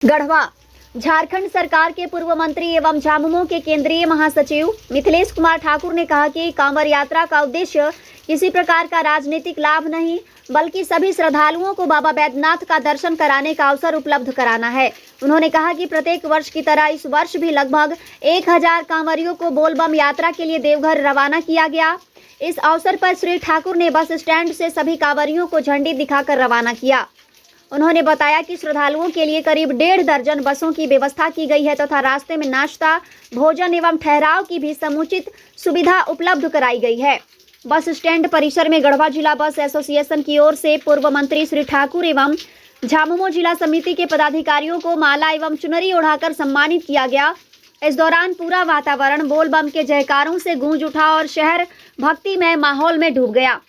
गढ़वा झारखंड सरकार के पूर्व मंत्री एवं झामुमो के केंद्रीय महासचिव मिथिलेश कुमार ठाकुर ने कहा कि कांवड़ यात्रा का उद्देश्य किसी प्रकार का राजनीतिक लाभ नहीं बल्कि सभी श्रद्धालुओं को बाबा बैद्यनाथ का दर्शन कराने का अवसर उपलब्ध कराना है। उन्होंने कहा कि प्रत्येक वर्ष की तरह इस वर्ष भी लगभग 1000 कांवड़ियों को बोलबम यात्रा के लिए देवघर रवाना किया गया। इस अवसर पर श्री ठाकुर ने बस स्टैंड से सभी कांवड़ियों को झंडी दिखाकर रवाना किया। उन्होंने बताया कि श्रद्धालुओं के लिए करीब 1.5 दर्जन बसों की व्यवस्था की गई है तथा रास्ते में नाश्ता, भोजन एवं ठहराव की भी समुचित सुविधा उपलब्ध कराई गई है। बस स्टैंड परिसर में गढ़वा जिला बस एसोसिएशन की ओर से पूर्व मंत्री श्री ठाकुर एवं झामुमो जिला समिति के पदाधिकारियों को माला एवं चुनरी ओढ़ाकर सम्मानित किया गया। इस दौरान पूरा वातावरण बोल बम के जयकारों से गूंज उठा और शहर भक्तिमय माहौल में डूब गया।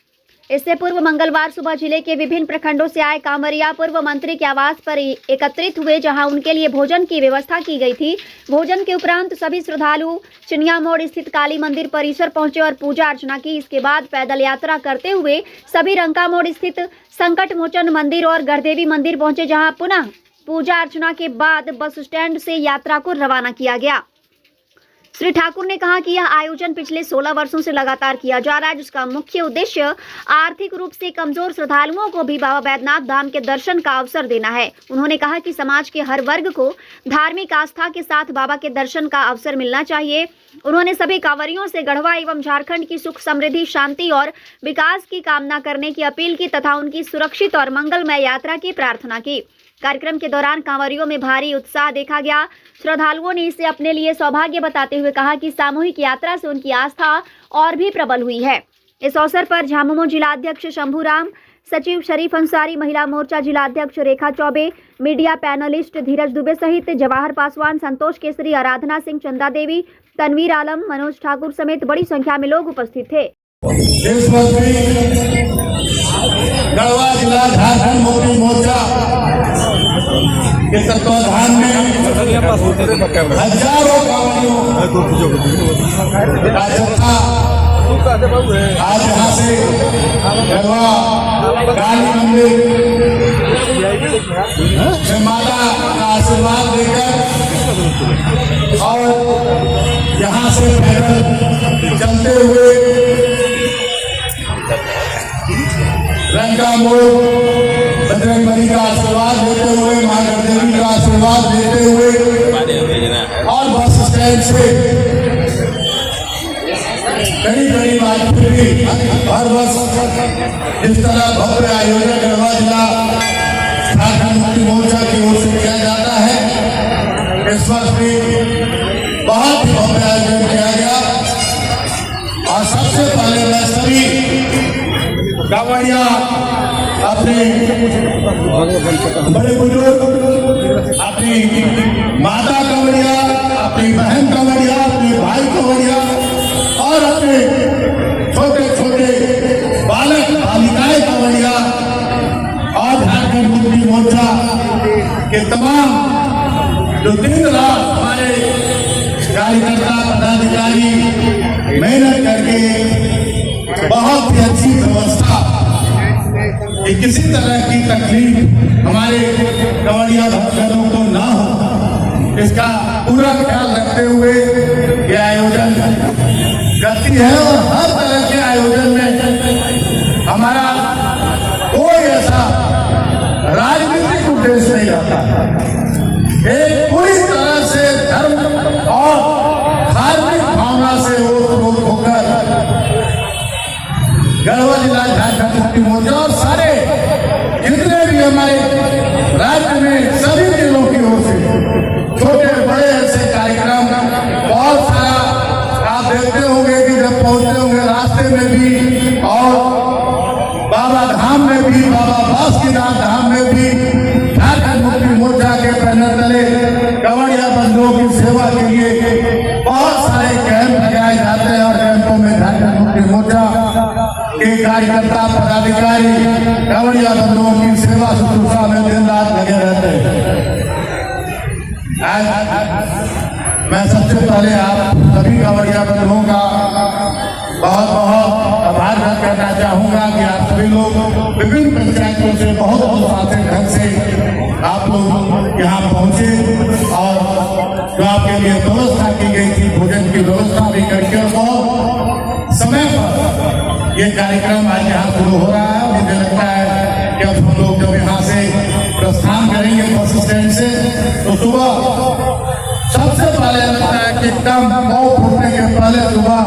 इससे पूर्व मंगलवार सुबह जिले के विभिन्न प्रखंडों से आए कांवड़िया पूर्व मंत्री के आवास पर एकत्रित हुए, जहां उनके लिए भोजन की व्यवस्था की गई थी। भोजन के उपरांत सभी श्रद्धालु चिनिया मोड़ स्थित काली मंदिर परिसर पहुंचे और पूजा अर्चना की। इसके बाद पैदल यात्रा करते हुए सभी रंका मोड़ स्थित संकट मोचन मंदिर और गढ़देवी मंदिर पहुंचे, जहां पुनः पूजा अर्चना के बाद बस स्टैंड से यात्रा को रवाना किया गया। श्री ठाकुर ने कहा कि यह आयोजन पिछले 16 वर्षों से लगातार किया जा रहा है, जिसका मुख्य उद्देश्य आर्थिक रूप से कमजोर श्रद्धालुओं को भी बाबा बैद्यनाथ धाम के दर्शन का अवसर देना है। उन्होंने कहा कि समाज के हर वर्ग को धार्मिक आस्था के साथ बाबा के दर्शन का अवसर मिलना चाहिए। उन्होंने सभी कांवड़ियों से गढ़वा एवं झारखंड की सुख, समृद्धि, शांति और विकास की कामना करने की अपील की तथा उनकी सुरक्षित और मंगलमय यात्रा की प्रार्थना की। कार्यक्रम के दौरान कांवड़ियों में भारी उत्साह देखा गया। श्रद्धालुओं ने इसे अपने लिए सौभाग्य बताते हुए कहा कि सामूहिक यात्रा से उनकी आस्था और भी प्रबल हुई है। इस अवसर पर झामुमो जिला अध्यक्ष शंभू राम, सचिव शरीफ अंसारी, महिला मोर्चा जिला अध्यक्ष रेखा चौबे, मीडिया पैनलिस्ट धीरज दुबे सहित जवाहर पासवान, संतोष केसरी, आराधना सिंह, चंदा देवी, तनवीर आलम, मनोज ठाकुर समेत बड़ी संख्या में लोग उपस्थित थे। गढ़वा जिला झारखंड मुक्ति मोर्चा के तत्वाधान में हजारों कांवड़ियों आज यहाँ से गढ़वा काली मंदिर से माता का आशीर्वाद लेकर और यहाँ से पैदल चलते हुए रंगा मोड़ बजरंग बली का आशीर्वाद लेते हुए, मां गढ़देवी का आशीर्वाद लेते हुए और बस स्टैंड से कई बात फिर हर वर्ष इस तरह भव्य आयोजन गढ़वा जिला झारखंड मुक्ति मोर्चा की ओर से किया जाता है। इस वर्ष भी बहुत ही भव्य आयोजन किया गया और सबसे पहले मैं सभी कांवड़िया अपने बड़े बुजुर्ग, अपनी माता कांवड़िया, अपनी बहन कांवड़िया, अपने भाई कांवड़िया और अपने छोटे छोटे बालक बालिकाएं कांवड़िया और झारखंड मुक्ति मोर्चा के तमाम जो दिन रात हमारे कार्यकर्ता पदाधिकारी मेहनत करके बहुत ही अच्छी व्यवस्था कि किसी तरह की तकलीफ हमारे कांवड़िया भक्तों को ना हो, इसका पूरा ख्याल रखते हुए ये आयोजन करती है। और हर तरह के आयोजन में हमारा कोई ऐसा राजनीतिक उद्देश्य नहीं रहता। एक पूरी तरह से धर्म और धार्मिक भावना से ओत होकर गढ़वा जिला झारखंड मुक्ति मोर्चा और सारे जितने भी हमारे राज्य में सभी जिलों की ओर से छोटे बड़े ऐसे कार्यक्रम बहुत सारा आप देखते होंगे कि जब पहुंचते होंगे रास्ते में भी और बाबा धाम में भी, बाबा बासुकीनाथ धाम में भी झारखंड मुक्ति मोर्चा के बैनर तले कांवड़िया बंधुओं की सेवा के लिए बहुत सारे कैंप लगाए जाते हैं और कैंपों में झारखंड मुक्ति मोर्चा के कार्यकर्ता पदाधिकारी कांवड़िया बंधुओं की सेवा शुश्रूषा में दिन रात लगे रहते हैं। मैं सबसे पहले आप सभी कांवड़िया बंधुओं का बहुत बहुत आभार करना चाहूंगा कि आप सभी लोग विभिन्न पंचायतों से बहुत अनुशासित ढंग से आप लोग यहाँ पहुंचे और जो आपके लिए व्यवस्था की गई थी भोजन की व्यवस्था भी करके बहुत समय पर ये कार्यक्रम आज यहाँ शुरू हो रहा है। मुझे लगता है कि अब हम लोग जब यहाँ से प्रस्थान करेंगे बस स्टैंड से तो सुबह सबसे पहले लगता है कि एकदम मौ फूटने के पहले सुबह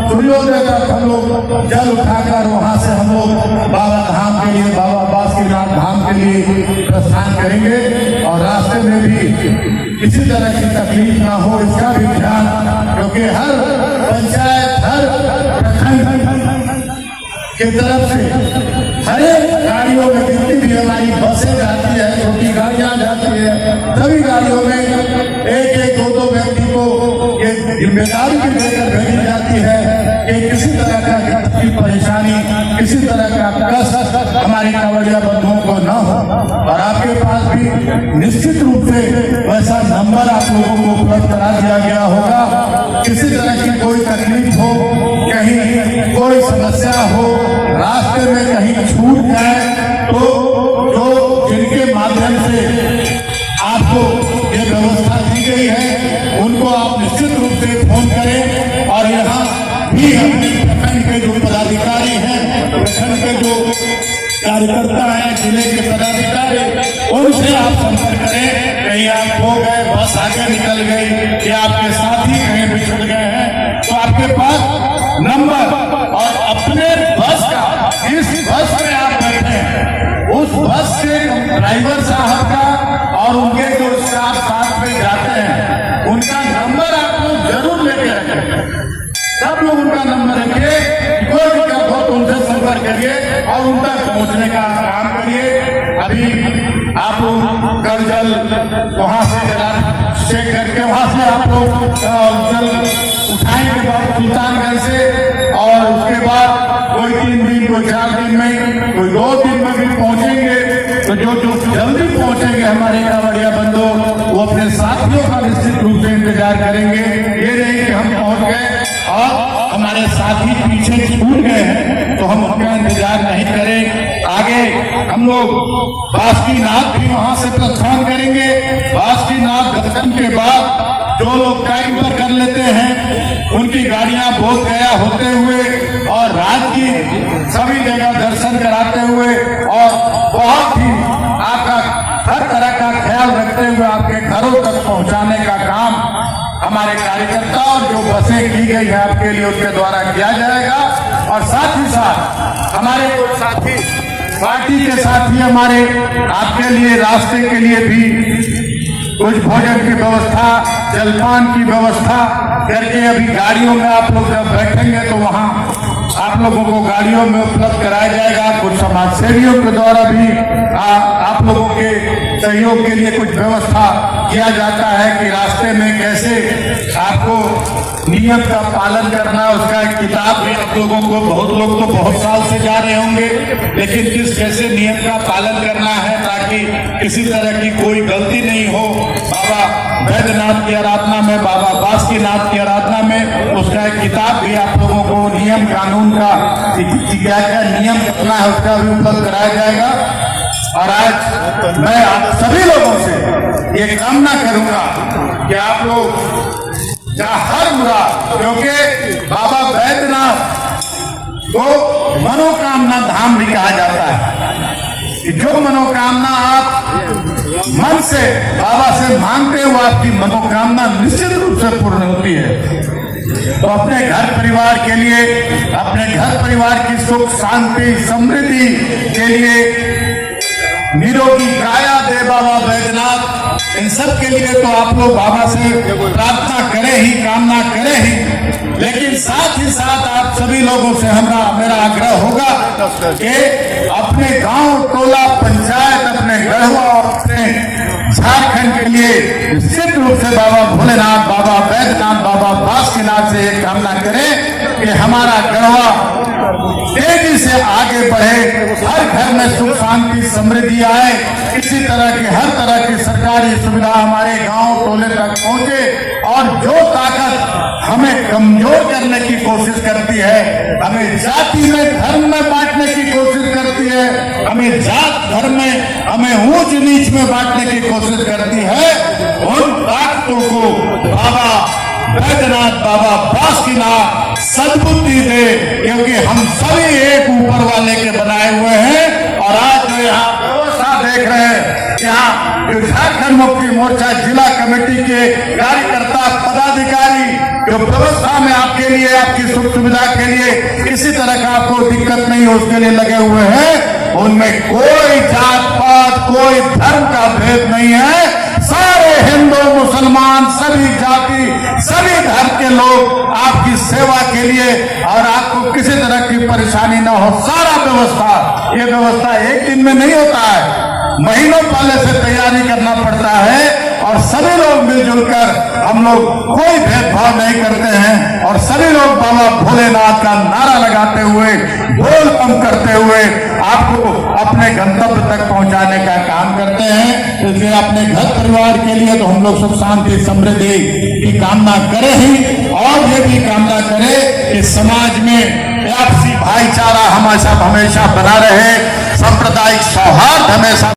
सूर्योदय तक हम लोग जल उठाकर वहां से हम लोग बाबा धाम के लिए बाबा बासुकीनाथ धाम के लिए प्रस्थान करेंगे और रास्ते में भी किसी तरह की तकलीफ ना हो इसका भी ध्यान, क्योंकि हर पंचायत हर प्रखंड की तरफ से हर एक गाड़ियों में जितनी भी हमारी बसें जाती है, छोटी गाड़ियां जाती है, सभी गाड़ियों में एक एक दो व्यक्ति को ये जिम्मेदारी भी देकर भेजी जाती है कि किसी तरह की परेशानी किसी तरह का कष्ट हमारे कांवड़िया बंधुओं को न हो। और आपके पास भी निश्चित रूप से वैसा नंबर आप लोगों को उपलब्ध करा दिया गया होगा। किसी तरह की कोई तकलीफ हो, कहीं कोई समस्या हो, रास्ते में कहीं छूट जाए तो जो जिनके माध्यम से आपको ये व्यवस्था दी गई है उनको आप निश्चित रूप से फोन करें। और यहाँ भी अपने प्रखंड के जो पदाधिकारी हैं, प्रखंड के जो कार्यकर्ता हैं, जिले के पदाधिकारी, उनसे आप संपर्क करें। कहीं आप खो गए, बस आगे निकल गई या आपके साथी कहीं बिछड़ गए हैं तो आपके पास नंबर और अपने बस का जिस बस में आप बैठे हैं उस बस के ड्राइवर साहब का और उनके जो स्टाफ साथ में जाते हैं उनका नंबर आप लोग जरूर लेके रखें। सब लोग उनका नंबर रखिए, कोई दिक्कत हो तो उनसे संपर्क करिए और उन तक पहुंचने का काम करिए। अभी आप लोग करजल वहां से चेक करके वहां से आप लोग जल उठाएंगे सुल्तानगंज से और उसके बाद कोई 3 दिन कोई 4 दिन में कोई 2 दिन में भी पहुंचेंगे। तो जो जल्दी पहुंचेंगे हमारे कांवड़िया बंधु वो अपने साथियों का निश्चित रूप से इंतजार करेंगे। ये नहीं कि हम पहुंच गए और हमारे साथी पीछे छूट गए हैं तो हम उनका इंतजार नहीं करें। आगे हम लोग बासुकीनाथ भी वहां से प्रस्थान करेंगे। बासुकीनाथ दर्शन के बाद जो लोग टाइम पर कर लेते हैं उनकी गाड़ियां बोध गया होते हुए और रात की सभी जगह दर्शन कराते हुए और बहुत ही आपका हर तरह का ख्याल रखते हुए आपके घरों तक पहुंचाने का काम हमारे कार्यकर्ता और जो बसें की गई है आपके लिए उनके द्वारा किया जाएगा। और साथ ही साथ हमारे कुछ साथी पार्टी के साथी हमारे आपके लिए रास्ते के लिए भी कुछ भोजन की व्यवस्था, जलपान की व्यवस्था करके अभी गाड़ियों में आप लोग जब बैठेंगे तो वहां आप लोगों को गाड़ियों में उपलब्ध कराया जाएगा। कुछ समाज सेवियों के द्वारा भी आप लोगों के सहयोग के लिए कुछ व्यवस्था किया जाता है कि रास्ते में कैसे आपको नियम का पालन करना, उसका एक किताब भी आप लोगों को, बहुत लोग तो बहुत साल से जा रहे होंगे, लेकिन किस कैसे नियम का पालन करना है ताकि किसी तरह की कोई गलती नहीं हो। बाबा बैद्यनाथ की आराधना में, बाबा बासुकीनाथ की आराधना में उसका एक किताब भी आप लोगों को नियम कानून का क्या क्या नियम करना है उसका भी उपलब्ध कराया जाएगा। और आज मैं आप सभी लोगों से ये कामना करूंगा कि आप लोग हर मुराद, क्योंकि बाबा बैद्यनाथ को मनोकामना धाम भी कहा जाता है कि जो मनोकामना आप मन से बाबा से मांगते हो आपकी मनोकामना निश्चित रूप से पूर्ण होती है। तो अपने घर परिवार के लिए, अपने घर परिवार की सुख शांति समृद्धि के लिए निरोगी काया दे बाबा बैद्यनाथ, इन सब के लिए तो आप लोग बाबा से प्रार्थना करें ही, कामना करें ही, लेकिन साथ ही साथ आप सभी लोगों से मेरा आग्रह होगा कि अपने गांव, टोला, पंचायत, अपने गढ़वा और अपने झारखंड के लिए निश्चित रूप से बाबा भोलेनाथ, बाबा बैद्यनाथ, बाबा बासुकीनाथ से एक कामना करें कि हमारा गढ़वा तेजी से आगे बढ़े, हर घर में सुख शांति समृद्धि आए, इसी तरह की हर तरह की सरकारी सुविधा हमारे गांव टोले तक पहुंचे और जो ताकत हमें कमजोर करने की कोशिश करती है, हमें जाति में धर्म में बांटने की कोशिश करती है, हमें जात धर्म में हमें ऊंच नीच में बांटने की कोशिश करती है। उन ताकतों को बाबा बैद्यनाथ, बाबा बासुकीनाथ सद्बुद्धि दे, क्योंकि हम सभी एक ऊपर वाले के बनाए हुए हैं। और आज जो यहाँ व्यवस्था देख रहे हैं, यहाँ जो झारखंड मुक्ति मोर्चा जिला कमेटी के कार्यकर्ता पदाधिकारी जो व्यवस्था में आपके लिए, आपकी सुख सुविधा के लिए किसी तरह का आपको दिक्कत नहीं हो उसके लिए लगे हुए हैं, उनमें कोई जात पात, कोई धर्म का भेद नहीं है। सारे हिंदू मुसलमान सभी जाति सभी धर्म के लोग आपकी सेवा के लिए और आपको किसी तरह की परेशानी न हो, सारा व्यवस्था, ये व्यवस्था एक दिन में नहीं होता है, महीनों पहले से तैयारी करना पड़ता है। और सभी लोग मिलजुल कर हम लोग कोई भेदभाव नहीं करते हैं और सभी लोग बाबा भोलेनाथ का नारा लगाते हुए, बोल बम करते हुए आपको अपने गंतव्य तक पहुंचाने का काम करते हैं। इसलिए अपने घर परिवार के लिए तो हम लोग सुख शांति समृद्धि की कामना करें ही, और ये भी कामना करें कि समाज में आपसी भाईचारा हमेशा बना रहे, सांप्रदायिक सौहार्द हमेशा